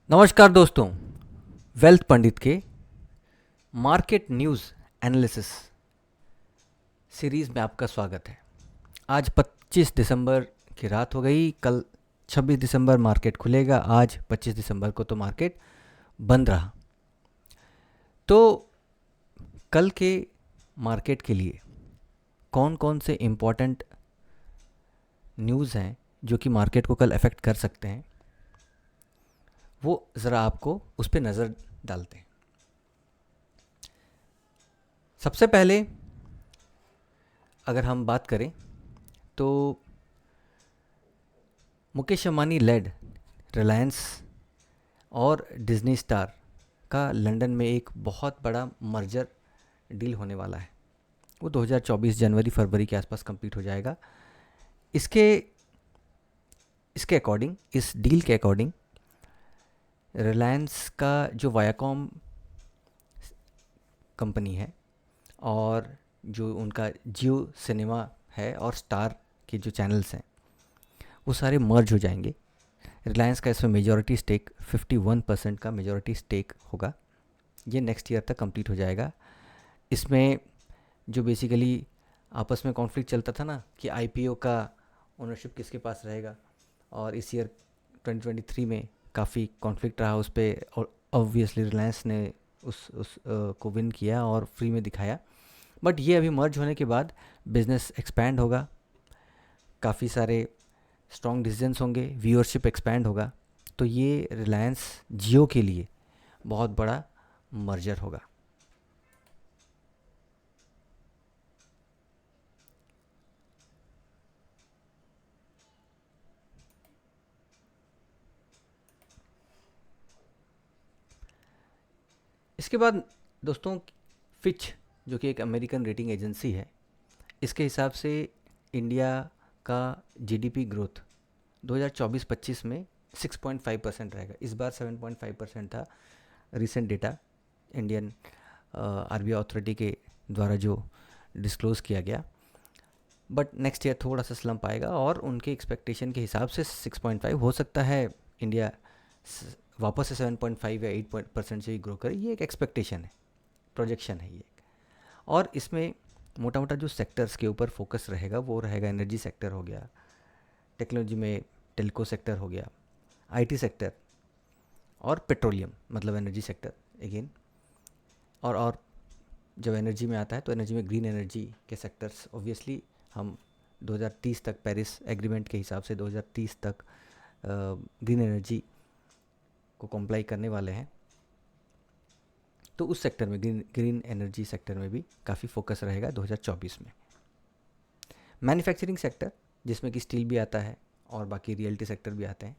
नमस्कार दोस्तों, वेल्थ पंडित के मार्केट न्यूज़ एनालिसिस सीरीज़ में आपका स्वागत है। आज 25 दिसंबर की रात हो गई। कल 26 दिसंबर मार्केट खुलेगा। आज 25 दिसंबर को तो मार्केट बंद रहा। तो कल के मार्केट के लिए कौन कौन से इम्पोर्टेंट न्यूज़ हैं जो कि मार्केट को कल अफेक्ट कर सकते हैं, वो ज़रा आपको उस पर नज़र डालते हैं। सबसे पहले अगर हम बात करें तो मुकेश अंबानी लेड रिलायंस और डिज्नी स्टार का लंदन में एक बहुत बड़ा मर्जर डील होने वाला है। वो 2024 जनवरी फरवरी के आसपास कंप्लीट हो जाएगा। इसके इसके अकॉर्डिंग, इस डील के अकॉर्डिंग, रिलायंस का जो वायाकॉम कंपनी है और जो उनका जियो सिनेमा है और स्टार के जो चैनल्स हैं वो सारे मर्ज हो जाएंगे। रिलायंस का इसमें मेजॉरिटी स्टेक 51% का मेजॉरिटी स्टेक होगा। ये नेक्स्ट ईयर तक कंप्लीट हो जाएगा। इसमें जो बेसिकली आपस में कॉन्फ्लिक्ट चलता था ना कि आईपीओ का ओनरशिप किसके पास रहेगा, और इस ईयर 2023 में काफ़ी कॉन्फ्लिक्ट रहा उस पर, और ऑब्वियसली रिलायंस ने उस को विन किया और फ्री में दिखाया। बट ये अभी मर्ज होने के बाद बिज़नेस एक्सपैंड होगा, काफ़ी सारे स्ट्रॉन्ग डिसीजंस होंगे, व्यूअरशिप एक्सपैंड होगा। तो ये रिलायंस जियो के लिए बहुत बड़ा मर्जर होगा। इसके बाद दोस्तों, फिच जो कि एक अमेरिकन रेटिंग एजेंसी है, इसके हिसाब से इंडिया का जीडीपी ग्रोथ 2024-25 में 6.5% रहेगा। इस बार 7.5% था। Recent data Indian RBI authority के द्वारा जो डिस्क्लोज़ किया गया। बट नेक्स्ट ईयर थोड़ा सा स्लम्प आएगा और उनके एक्सपेक्टेशन के हिसाब से 6.5 हो सकता है इंडिया वापस से 7.5 या 8% से ही ग्रो करे। ये एक एक्सपेक्टेशन है, प्रोजेक्शन है ये। और इसमें मोटा मोटा जो सेक्टर्स के ऊपर फोकस रहेगा वो रहेगा एनर्जी सेक्टर हो गया, टेक्नोलॉजी में टेलीको सेक्टर हो गया, आईटी सेक्टर और पेट्रोलियम मतलब एनर्जी सेक्टर अगेन। और जब एनर्जी में आता है तो एनर्जी में ग्रीन एनर्जी के सेक्टर्स ऑब्वियसली हम 2030 तक पेरिस एग्रीमेंट के हिसाब से 2030 तक ग्रीन एनर्जी को कॉम्प्लाई करने वाले हैं। तो उस सेक्टर में ग्रीन एनर्जी सेक्टर में भी काफ़ी फोकस रहेगा 2024 में। मैन्युफैक्चरिंग सेक्टर जिसमें कि स्टील भी आता है और बाकी रियल्टी सेक्टर भी आते हैं,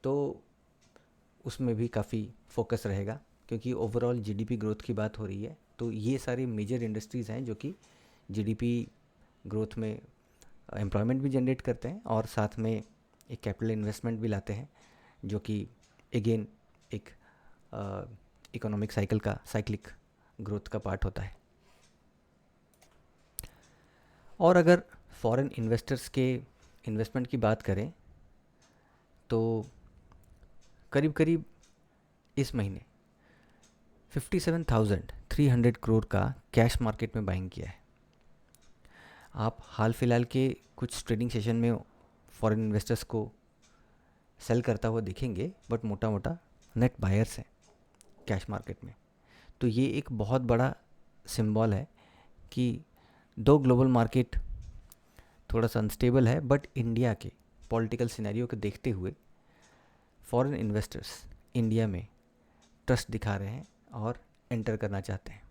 तो उसमें भी काफ़ी फोकस रहेगा क्योंकि ओवरऑल जीडीपी ग्रोथ की बात हो रही है। तो ये सारी मेजर इंडस्ट्रीज़ हैं जो कि जीडीपी ग्रोथ में एम्प्लॉयमेंट भी जनरेट करते हैं और साथ में एक कैपिटल इन्वेस्टमेंट भी लाते हैं, जो कि अगेन एक इकोनॉमिक साइकिल का साइक्लिक ग्रोथ का पार्ट होता है। और अगर फॉरेन इन्वेस्टर्स के इन्वेस्टमेंट की बात करें तो करीब करीब इस महीने 57,300 करोड़ का कैश मार्केट में बाइंग किया है। आप हाल फिलहाल के कुछ ट्रेडिंग सेशन में फॉरेन इन्वेस्टर्स को सेल करता हुआ दिखेंगे, बट मोटा मोटा नेट बायर्स हैं कैश मार्केट में। तो ये एक बहुत बड़ा सिंबल है कि दो ग्लोबल मार्केट थोड़ा सा अनस्टेबल है, बट इंडिया के पॉलिटिकल सिनेरियो को देखते हुए फॉरेन इन्वेस्टर्स इंडिया में ट्रस्ट दिखा रहे हैं और एंटर करना चाहते हैं।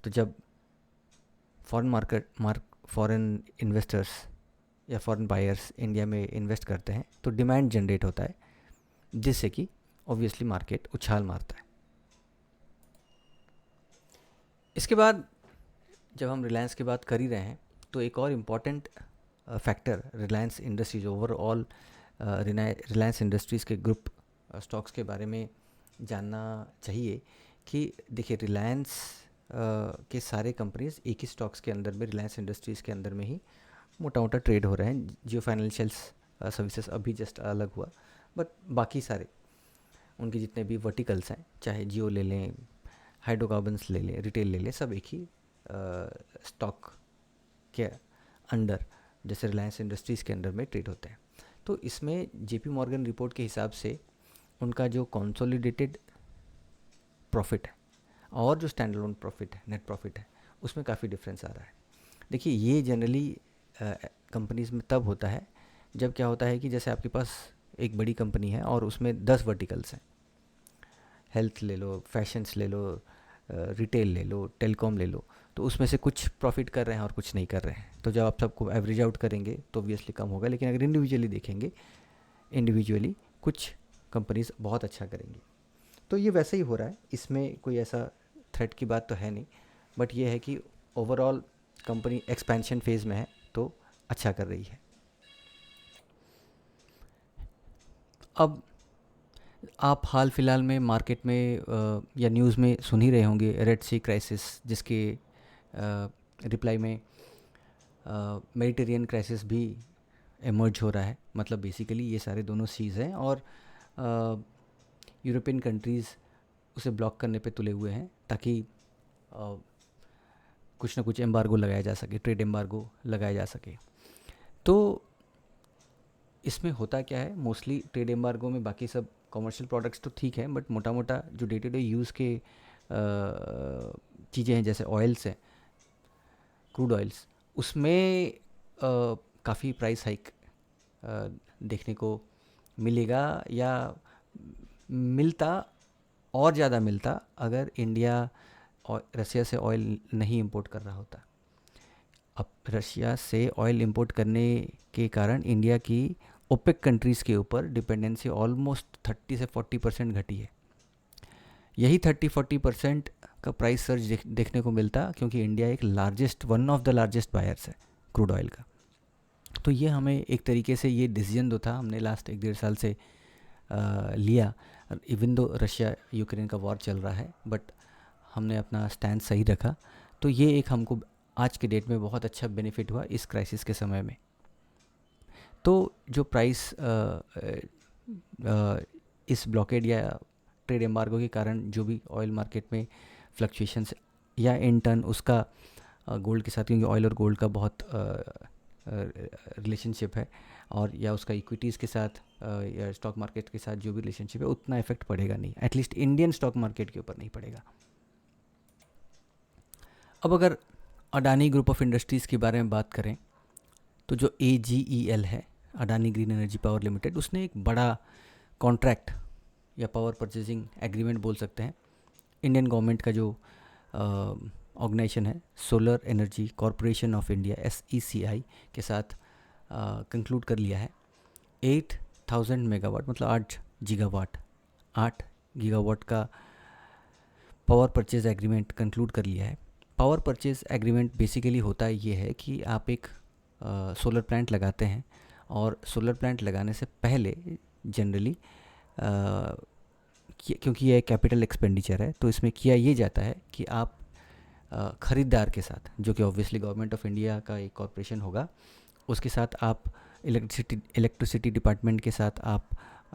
तो जब फॉरेन इन्वेस्टर्स या फॉरेन बायर्स इंडिया में इन्वेस्ट करते हैं तो डिमांड जनरेट होता है, जिससे कि ऑब्वियसली मार्केट उछाल मारता है। इसके बाद जब हम रिलायंस की बात कर ही रहे हैं तो एक और important factor Reliance industries overall, Reliance industries के ग्रुप स्टॉक्स के बारे में जानना चाहिए कि देखिए रिलायंस के सारे कंपनीज एक ही स्टॉक्स के अंदर में, रिलायंस इंडस्ट्रीज़ के अंदर में ही मोटा मोटा ट्रेड हो रहे हैं। जियो फाइनेंशियल सर्विसेज अभी जस्ट अलग हुआ, बट बाकी सारे उनके जितने भी वर्टिकल्स हैं, चाहे जियो ले लें, हाइड्रोकार्बन्स ले लें, रिटेल ले लें, सब एक ही स्टॉक के अंडर, जैसे रिलायंस इंडस्ट्रीज़ के अंडर में ट्रेड होते हैं। तो इसमें जेपी मॉर्गन रिपोर्ट के हिसाब से उनका जो कंसोलिडेटेड प्रॉफिट है और जो स्टैंड अलोन प्रॉफिट है, नेट प्रॉफिट है, उसमें काफ़ी डिफरेंस आ रहा है। देखिए, ये जनरली कंपनीज़ में तब होता है जब क्या होता है कि जैसे आपके पास एक बड़ी कंपनी है और उसमें 10 वर्टिकल्स हैं, हेल्थ ले लो, फैशंस ले लो, रिटेल ले लो, टेलीकॉम ले लो, तो उसमें से कुछ प्रॉफिट कर रहे हैं और कुछ नहीं कर रहे हैं। तो जब आप सबको एवरेज आउट करेंगे तो ऑब्वियसली कम होगा, लेकिन अगर इंडिविजुअली देखेंगे, इंडिविजुअली कुछ कंपनीज बहुत अच्छा करेंगी। तो ये वैसे ही हो रहा है, इसमें कोई ऐसा थ्रेट की बात तो है नहीं, बट ये है कि ओवरऑल कंपनी एक्सपेंशन फेज़ में है तो अच्छा कर रही है। अब आप हाल फिलहाल में मार्केट में या न्यूज़ में सुन ही रहे होंगे रेड सी क्राइसिस, जिसके रिप्लाई में मेडिटेरियन क्राइसिस भी एमर्ज हो रहा है। मतलब बेसिकली ये सारे दोनों सीज़ हैं और यूरोपियन कंट्रीज़ उसे ब्लॉक करने पे तुले हुए हैं ताकि कुछ ना कुछ एम्बार्गो लगाया जा सके, ट्रेड एम्बार्गो लगाया जा सके। तो इसमें होता क्या है, मोस्टली ट्रेड एम्बार्गो में बाकी सब कमर्शियल प्रोडक्ट्स तो ठीक है, बट मोटा मोटा जो डे टू डे यूज़ के चीज़ें हैं, जैसे ऑयल्स हैं, क्रूड ऑयल्स, उसमें काफ़ी प्राइस हाइक देखने को मिलेगा, या मिलता और ज़्यादा मिलता अगर इंडिया और रशिया से ऑयल नहीं इंपोर्ट कर रहा होता। अब रशिया से ऑयल इंपोर्ट करने के कारण इंडिया की ओपेक कंट्रीज़ के ऊपर डिपेंडेंसी ऑलमोस्ट 30 से 40% घटी है। यही 30-40% का प्राइस सर्ज देखने को मिलता क्योंकि इंडिया एक one of the largest buyers है क्रूड ऑयल का। तो ये हमें एक तरीके से ये डिसीजन जो था हमने लास्ट 1-1.5 साल से लिया, इवन दो रशिया यूक्रेन का वॉर चल रहा है, बट हमने अपना स्टैंड सही रखा। तो ये एक हमको आज के डेट में बहुत अच्छा बेनिफिट हुआ इस क्राइसिस के समय में। तो जो प्राइस इस ब्लॉकेड या ट्रेड एम्बार्गो के कारण जो भी ऑयल मार्केट में फ्लक्चुएशंस या इन टर्न उसका गोल्ड के साथ, क्योंकि ऑयल और गोल्ड का बहुत रिलेशनशिप है, और या उसका इक्विटीज़ के साथ या स्टॉक मार्केट के साथ जो भी रिलेशनशिप है, उतना इफेक्ट पड़ेगा नहीं, एटलीस्ट इंडियन स्टॉक मार्केट के ऊपर नहीं पड़ेगा। अब अगर अडानी ग्रुप ऑफ इंडस्ट्रीज़ के बारे में बात करें तो जो AGEL है, Adani green energy power limited, उसने एक बड़ा कॉन्ट्रैक्ट या पावर परचेजिंग एग्रीमेंट बोल सकते हैं, इंडियन गवर्नमेंट का जो ऑर्गेनाइजेशन है, solar energy corporation of India SECI के साथ कंक्लूड कर लिया है। 8000 मेगावाट मतलब 8 गीगावाट का पावर परचेज एग्रीमेंट कंक्लूड कर लिया है। पावर परचेज एग्रीमेंट बेसिकली होता ये है कि आप एक सोलर प्लांट लगाते हैं, और सोलर प्लांट लगाने से पहले जनरली क्योंकि यह कैपिटल एक्सपेंडिचर है, तो इसमें किया ये जाता है कि आप ख़रीदार के साथ, जो कि ऑब्वियसली गवर्नमेंट ऑफ इंडिया का एक कॉरपोरेशन होगा, उसके साथ आप इलेक्ट्रिसिटी डिपार्टमेंट के साथ आप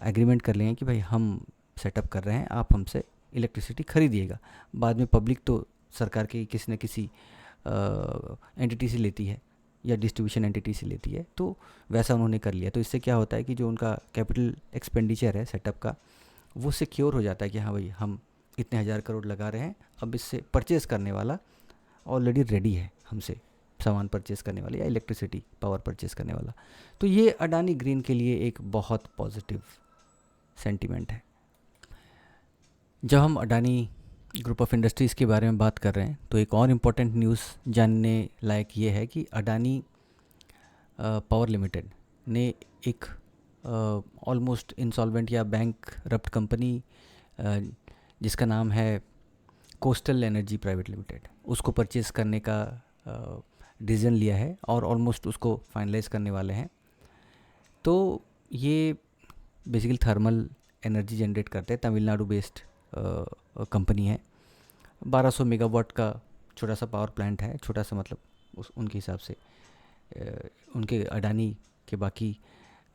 एग्रीमेंट कर लेंगे कि भाई हम सेटअप कर रहे हैं, आप हमसे इलेक्ट्रिसिटी खरीदिएगा। बाद में पब्लिक तो सरकार की किसी न किसी एंटिटी से लेती है या डिस्ट्रीब्यूशन एंटिटी से लेती है, तो वैसा उन्होंने कर लिया। तो इससे क्या होता है कि जो उनका कैपिटल एक्सपेंडिचर है सेटअप का, वो सिक्योर हो जाता है कि हाँ भाई हम इतने हज़ार करोड़ लगा रहे हैं, अब इससे परचेज़ करने वाला ऑलरेडी रेडी है हमसे सामान परचेज़ करने वाला या इलेक्ट्रिसिटी पावर परचेज़ करने वाला। तो ये अडानी ग्रीन के लिए एक बहुत पॉजिटिव सेंटीमेंट है। जब हम अडानी ग्रुप ऑफ इंडस्ट्रीज़ के बारे में बात कर रहे हैं तो एक और इम्पोर्टेंट न्यूज़ जानने लायक ये है कि अडानी पावर लिमिटेड ने एक ऑलमोस्ट इंसॉल्वेंट या बैंक रप्ट कंपनी जिसका नाम है कोस्टल एनर्जी प्राइवेट लिमिटेड, उसको परचेज़ करने का डिसीजन लिया है और ऑलमोस्ट उसको फाइनलाइज करने वाले हैं। तो ये बेसिकली थर्मल एनर्जी जनरेट करते हैं, तमिलनाडु बेस्ड कंपनी है। 1200 मेगावाट का छोटा सा पावर प्लांट है, छोटा सा मतलब उनके हिसाब से, उनके अडानी के बाकी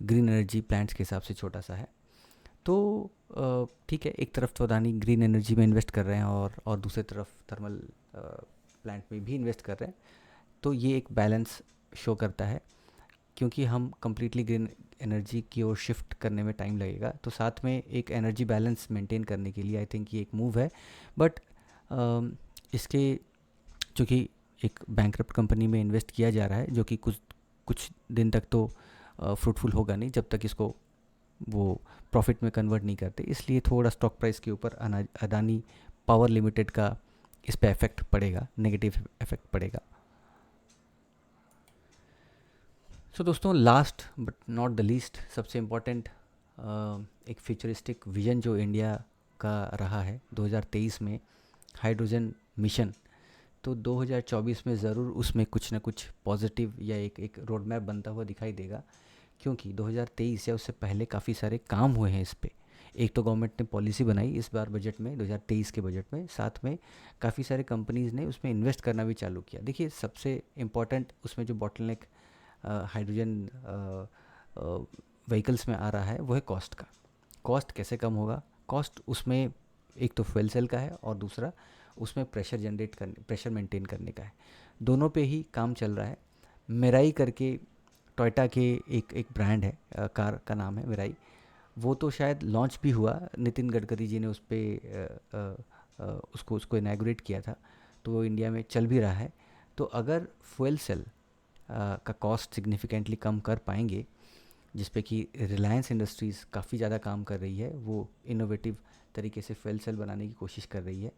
ग्रीन एनर्जी प्लांट्स के हिसाब से छोटा सा है। तो ठीक है, एक तरफ तो अदानी ग्रीन एनर्जी में इन्वेस्ट कर रहे हैं और दूसरी तरफ थर्मल प्लांट में भी इन्वेस्ट कर रहे हैं, तो ये एक बैलेंस शो करता है। क्योंकि हम कम्प्लीटली ग्रीन एनर्जी की ओर शिफ्ट करने में टाइम लगेगा, तो साथ में एक एनर्जी बैलेंस मेंटेन करने के लिए आई थिंक ये एक मूव है। बट इसके चूँकि एक बैंकरप्ट कंपनी में इन्वेस्ट किया जा रहा है, जो कि कुछ कुछ दिन तक तो फ्रूटफुल होगा नहीं जब तक इसको वो प्रॉफिट में कन्वर्ट नहीं करते, इसलिए थोड़ा स्टॉक प्राइस के ऊपर अदानी पावर लिमिटेड का इस पे इफेक्ट पड़ेगा, नेगेटिव इफेक्ट पड़ेगा। सो दोस्तों, last but not the least, सबसे इम्पॉर्टेंट एक फ्यूचरिस्टिक विजन जो इंडिया का रहा है 2023 में, हाइड्रोजन मिशन। तो 2024 में ज़रूर उसमें कुछ ना कुछ पॉजिटिव या एक रोड मैप बनता हुआ दिखाई देगा, क्योंकि 2023 या उससे पहले काफ़ी सारे काम हुए हैं इस पे। एक तो गवर्नमेंट ने पॉलिसी बनाई इस बार बजट में, 2023 के बजट में, साथ में काफ़ी सारे कंपनीज़ ने उसमें इन्वेस्ट करना भी चालू किया। देखिए, सबसे इम्पॉर्टेंट उसमें जो बॉटलनेक हाइड्रोजन व्हीकल्स में आ रहा है वो है कॉस्ट का। कॉस्ट कैसे कम होगा? कॉस्ट उसमें एक तो फ्यूल सेल का है और दूसरा उसमें प्रेशर मेंटेन करने का है। दोनों पे ही काम चल रहा है। मेराई करके टोयोटा के एक ब्रांड है, कार का नाम है मेराई। वो तो शायद लॉन्च भी हुआ, नितिन गडकरी जी ने उस पर उसको इनैगोरेट किया था, तो वो इंडिया में चल भी रहा है। तो अगर फ्यूल सेल का कॉस्ट सिग्निफिकेंटली कम कर पाएंगे, जिस पे कि रिलायंस इंडस्ट्रीज़ काफ़ी ज़्यादा काम कर रही है, वो इनोवेटिव तरीके से फ्यूल सेल बनाने की कोशिश कर रही है,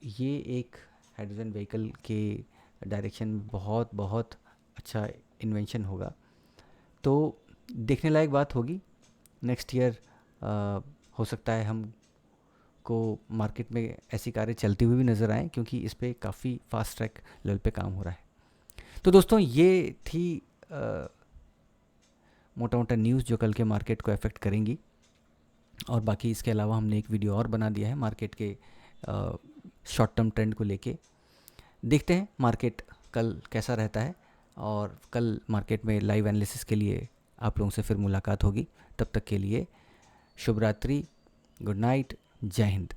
ये एक हाइड्रोजन व्हीकल के डायरेक्शन में बहुत बहुत अच्छा इन्वेंशन होगा। तो देखने लायक बात होगी। नेक्स्ट ईयर हो सकता है हम को मार्केट में ऐसी कारें चलती हुई भी नज़र आएँ, क्योंकि इस पे काफ़ी फास्ट ट्रैक लेवल पे काम हो रहा है। तो दोस्तों, ये थी मोटा मोटा न्यूज़ जो कल के मार्केट को अफेक्ट करेंगी। और बाकी इसके अलावा हमने एक वीडियो और बना दिया है मार्केट के शॉर्ट टर्म ट्रेंड को लेके। देखते हैं मार्केट कल कैसा रहता है, और कल मार्केट में लाइव एनालिसिस के लिए आप लोगों से फिर मुलाकात होगी। तब तक के लिए शुभ रात्रि, गुड नाइट, जय हिंद।